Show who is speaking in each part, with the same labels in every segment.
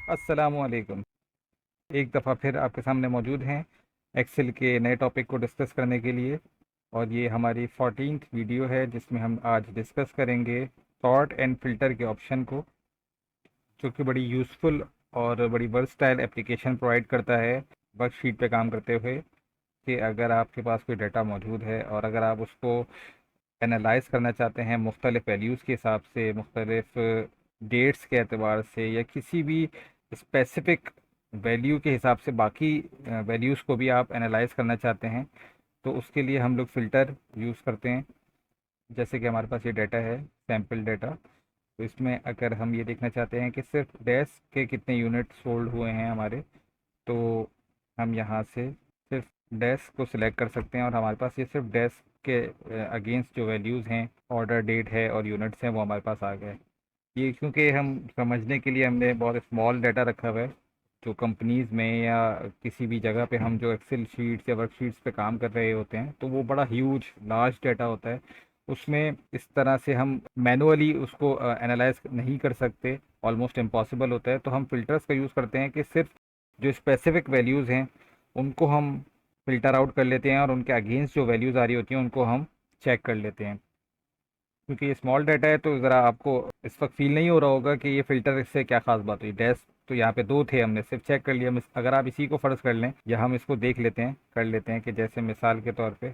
Speaker 1: अस्सलामुअलैकुम। एक दफ़ा फिर आपके सामने मौजूद हैं एक्सेल के नए टॉपिक को डिस्कस करने के लिए। और ये हमारी 14th वीडियो है जिसमें हम आज डिस्कस करेंगे सॉर्ट एंड फ़िल्टर के ऑप्शन को, जो कि बड़ी यूज़फुल और बड़ी वर्सटाइल एप्लीकेशन प्रोवाइड करता है वर्कशीट पे काम करते हुए। कि अगर आपके पास कोई डाटा मौजूद है और अगर आप उसको एनालाइज़ करना चाहते हैं मुख्तलिफ़ वैल्यूज़ के हिसाब से, मुख्तलिफ़ डेट्स के एतबार से, या किसी भी स्पेसिफ़िक वैल्यू के हिसाब से बाकी वैल्यूज़ को भी आप एनालाइज़ करना चाहते हैं, तो उसके लिए हम लोग फ़िल्टर यूज़ करते हैं। जैसे कि हमारे पास ये डाटा है, सैम्पल डाटा। तो इसमें अगर हम ये देखना चाहते हैं कि सिर्फ डैश के कितने यूनिट सोल्ड हुए हैं हमारे, तो हम यहाँ से सिर्फ डैश को सिलेक्ट कर सकते हैं और हमारे पास ये सिर्फ डैश के अगेंस्ट जो वैल्यूज़ हैं, ऑर्डर डेट है और यूनिट्स हैं, वो हमारे पास आ गए। ये क्योंकि हम समझने के लिए हमने बहुत स्मॉल डाटा रखा हुआ है, जो कंपनीज़ में या किसी भी जगह पे हम जो एक्सेल शीट्स या वर्कशीट्स पे काम कर रहे होते हैं, तो वो बड़ा ह्यूज लार्ज डाटा होता है। उसमें इस तरह से हम मैनुअली उसको एनालाइज नहीं कर सकते, ऑलमोस्ट इम्पॉसिबल होता है। तो हम फ़िल्टर्स का यूज़ करते हैं कि सिर्फ जो स्पेसिफिक वैल्यूज़ हैं उनको हम फ़िल्टर आउट कर लेते हैं और उनके अगेंस्ट जो वैल्यूज़ आ रही होती हैं उनको हम चेक कर लेते हैं। क्योंकि ये स्मॉल डाटा है तो ज़रा आपको इस वक्त फील नहीं हो रहा होगा कि ये फ़िल्टर से क्या ख़ास बात हुई। डैश तो यहाँ पे दो थे, हमने सिर्फ चेक कर लिया। अगर आप इसी को फ़र्ज़ कर लें या हम इसको देख लेते हैं, कर लेते हैं कि जैसे मिसाल के तौर पे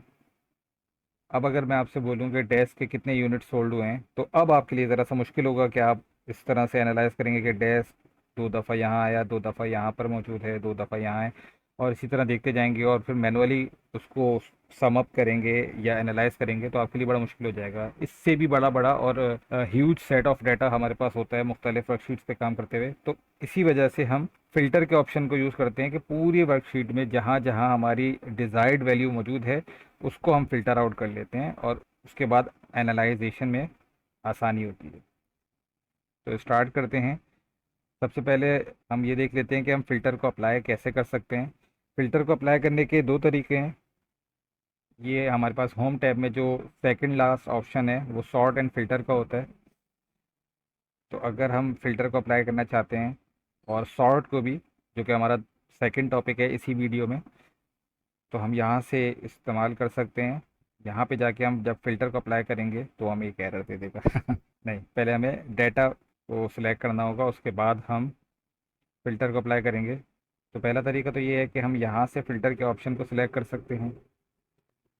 Speaker 1: अब अगर मैं आपसे बोलूँ कि डैश के कितने यूनिट सोल्ड हुए हैं, तो अब आपके लिए ज़रा सा मुश्किल होगा कि आप इस तरह से एनालाइज़ करेंगे कि डैश दो दफ़ा यहाँ आया, दो दफ़ा यहाँ पर मौजूद है, दो दफ़ा यहाँ है, और इसी तरह देखते जाएंगे और फिर मैनुअली उसको सम अप करेंगे या एनालाइज करेंगे, तो आपके लिए बड़ा मुश्किल हो जाएगा। इससे भी बड़ा बड़ा और ह्यूज सेट ऑफ डाटा हमारे पास होता है मुख्तलिफ वर्कशीट्स पे काम करते हुए। तो इसी वजह से हम फ़िल्टर के ऑप्शन को यूज़ करते हैं कि पूरी वर्कशीट में जहाँ जहाँ हमारी डिज़ायर्ड वैल्यू मौजूद है उसको हम फ़िल्टर आउट कर लेते हैं और उसके बाद एनालाइजेशन में आसानी होती है। तो स्टार्ट करते हैं। सबसे पहले हम ये देख लेते हैं कि हम फ़िल्टर को अप्लाई कैसे कर सकते हैं। फ़िल्टर को अप्लाई करने के दो तरीके हैं। ये हमारे पास होम टैब में जो सेकंड लास्ट ऑप्शन है वो सॉर्ट एंड फ़िल्टर का होता है। तो अगर हम फ़िल्टर को अप्लाई करना चाहते हैं और सॉर्ट को भी, जो कि हमारा सेकंड टॉपिक है इसी वीडियो में, तो हम यहाँ से इस्तेमाल कर सकते हैं। यहाँ पे जाके हम जब फ़िल्टर को अप्लाई करेंगे तो हमें एक एरर दे देगा नहीं, पहले हमें डाटा को सिलेक्ट करना होगा, उसके बाद हम फ़िल्टर को अप्लाई करेंगे। तो पहला तरीका तो ये है कि हम यहाँ से फ़िल्टर के ऑप्शन को सिलेक्ट कर सकते हैं।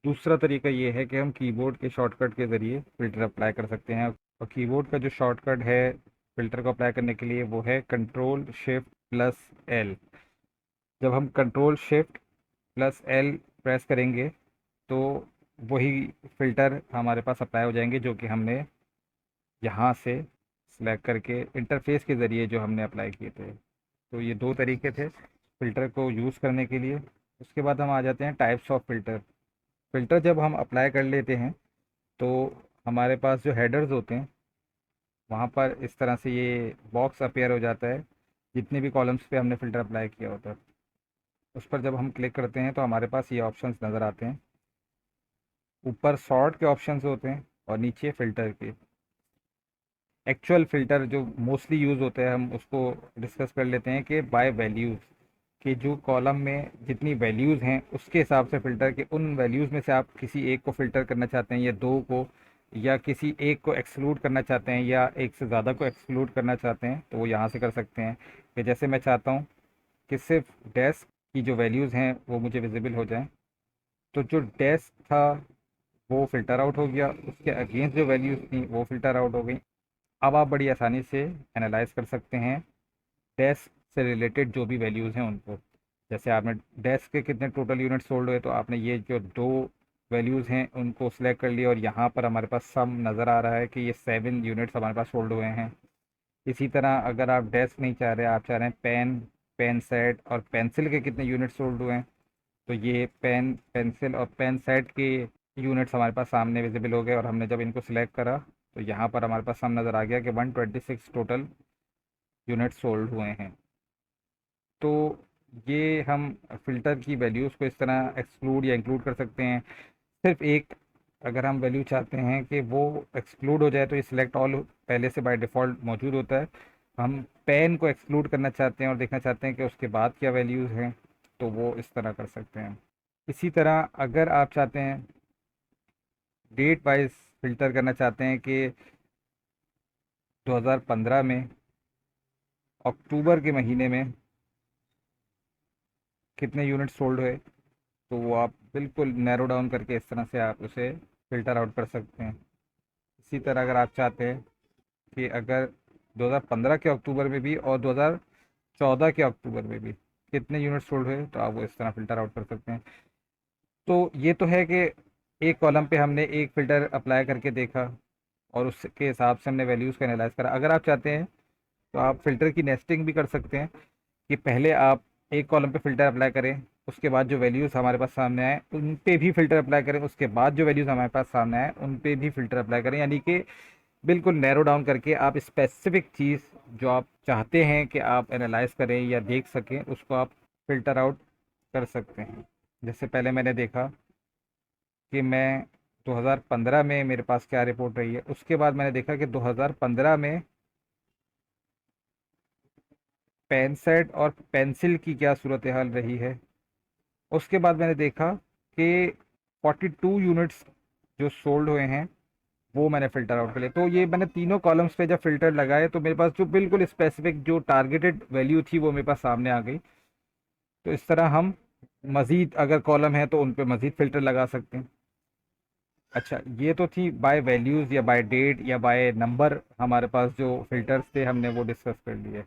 Speaker 1: दूसरा तरीका ये है कि हम कीबोर्ड के शॉर्टकट के ज़रिए फ़िल्टर अप्लाई कर सकते हैं। और कीबोर्ड का जो शॉर्टकट है फ़िल्टर को अप्लाई करने के लिए वो है कंट्रोल शिफ्ट प्लस एल। जब हम control shift plus L press करेंगे तो वही फ़िल्टर हमारे पास अप्लाई हो जाएंगे, जो कि हमने यहाँ से सिलेक्ट करके इंटरफेस के ज़रिए जो हमने अप्लाई किए थे। तो ये दो तरीके थे फ़िल्टर को यूज़ करने के लिए। उसके बाद हम आ जाते हैं टाइप्स ऑफ फ़िल्टर। फ़िल्टर जब हम अप्लाई कर लेते हैं तो हमारे पास जो हेडर्स होते हैं वहाँ पर इस तरह से ये बॉक्स अपीयर हो जाता है जितने भी कॉलम्स पे हमने फ़िल्टर अप्लाई किया होता है। उस पर जब हम क्लिक करते हैं तो हमारे पास ये ऑप्शंस नज़र आते हैं। ऊपर सॉर्ट के ऑप्शंस होते हैं और नीचे फ़िल्टर के। एक्चुअल फ़िल्टर जो मोस्टली यूज़ होता है हम उसको डिस्कस कर लेते हैं कि बाय वैल्यूज़, कि जो कॉलम में जितनी वैल्यूज़ हैं उसके हिसाब से फ़िल्टर के उन वैल्यूज़ में से आप किसी एक को फ़िल्टर करना चाहते हैं या दो को, या किसी एक को एक्सक्लूड करना चाहते हैं या एक से ज़्यादा को एक्सक्लूड करना चाहते हैं, तो वो यहाँ से कर सकते हैं। कि जैसे मैं चाहता हूँ कि सिर्फ डेस्क की जो वैल्यूज़ हैं वो मुझे विजिबल हो जाएं, तो जो डेस्क था वो फ़िल्टर आउट हो गया, उसके अगेंस्ट जो वैल्यूज़ थी वो फ़िल्टर आउट हो गई। अब आप बड़ी आसानी से एनालाइज कर सकते हैं डेस्क से रिलेटेड जो भी वैल्यूज़ हैं उनको। जैसे आपने डेस्क के कितने टोटल यूनिट सोल्ड हुए, तो आपने ये जो दो वैल्यूज़ हैं उनको सिलेक्ट कर लिया और यहाँ पर हमारे पास सम नज़र आ रहा है कि ये 7 यूनिट्स हमारे पास सोल्ड हुए हैं। इसी तरह अगर आप डेस्क नहीं चाह रहे, आप चाह रहे हैं पेन, पेन सेट और पेंसिल के कितने यूनिट सोल्ड हुए हैं, तो ये पेन, पेंसिल और पेन सेट के यूनिट्स हमारे पास सामने विजिबल हो गए। और हमने जब इनको सिलेक्ट करा तो यहाँ पर हमारे पास सम नज़र आ गया कि 126 टोटल यूनिट सोल्ड हुए हैं। तो ये हम फ़िल्टर की वैल्यूज़ को इस तरह एक्सक्लूड या इंक्लूड कर सकते हैं। सिर्फ एक अगर हम वैल्यू चाहते हैं कि वो एक्सक्लूड हो जाए तो ये सिलेक्ट ऑल पहले से बाय डिफ़ॉल्ट मौजूद होता है। हम पेन को एक्सक्लूड करना चाहते हैं और देखना चाहते हैं कि उसके बाद क्या वैल्यूज़ हैं, तो वो इस तरह कर सकते हैं। इसी तरह अगर आप चाहते हैं डेट वाइज फ़िल्टर करना चाहते हैं कि 2015 में अक्टूबर के महीने में कितने यूनिट सोल्ड हुए, तो वो आप बिल्कुल नैरो डाउन करके इस तरह से आप उसे फ़िल्टर आउट कर सकते हैं। इसी तरह अगर आप चाहते हैं कि अगर 2015 के अक्टूबर में भी और 2014 के अक्टूबर में भी कितने यूनिट सोल्ड हुए, तो आप वो इस तरह फ़िल्टर आउट कर सकते हैं। तो ये तो है कि एक कॉलम पे हमने एक फ़िल्टर अप्लाई करके देखा और उसके हिसाब से हमने वैल्यूज़ को एनालाइज करा। अगर आप चाहते हैं तो आप फ़िल्टर की नेस्टिंग भी कर सकते हैं कि पहले आप एक कॉलम पे फ़िल्टर अप्लाई करें, उसके बाद जो वैल्यूज़ हमारे पास सामने आए उन पे भी फ़िल्टर अप्लाई करें, उसके बाद जो वैल्यूज़ हमारे पास सामने आए उन पे भी फ़िल्टर अप्लाई करें, यानी कि बिल्कुल नैरो डाउन करके आप स्पेसिफिक चीज़ जो आप चाहते हैं कि आप एनालाइज करें या देख सकें, उसको आप फ़िल्टर आउट कर सकते हैं। जैसे पहले मैंने देखा कि मैं 2015 में मेरे पास क्या रिपोर्ट रही है, उसके बाद मैंने देखा कि 2015 में पेन सेट और पेंसिल की क्या सूरत हाल रही है। उसके बाद मैंने देखा कि 42 यूनिट्स जो सोल्ड हुए हैं वो मैंने फ़िल्टर आउट कर लिया। तो ये मैंने तीनों कॉलम्स पे जब फ़िल्टर लगाए तो मेरे पास जो बिल्कुल स्पेसिफिक जो टारगेटेड वैल्यू थी वो मेरे पास सामने आ गई। तो इस तरह हम मज़ीद अगर कॉलम है तो उन पे मज़ीद फ़िल्टर लगा सकते हैं। अच्छा, ये तो थी बाय वैल्यूज़ या बाय डेट या बाय नंबर, हमारे पास जो फ़िल्टर्स थे हमने वो डिस्कस कर लिए।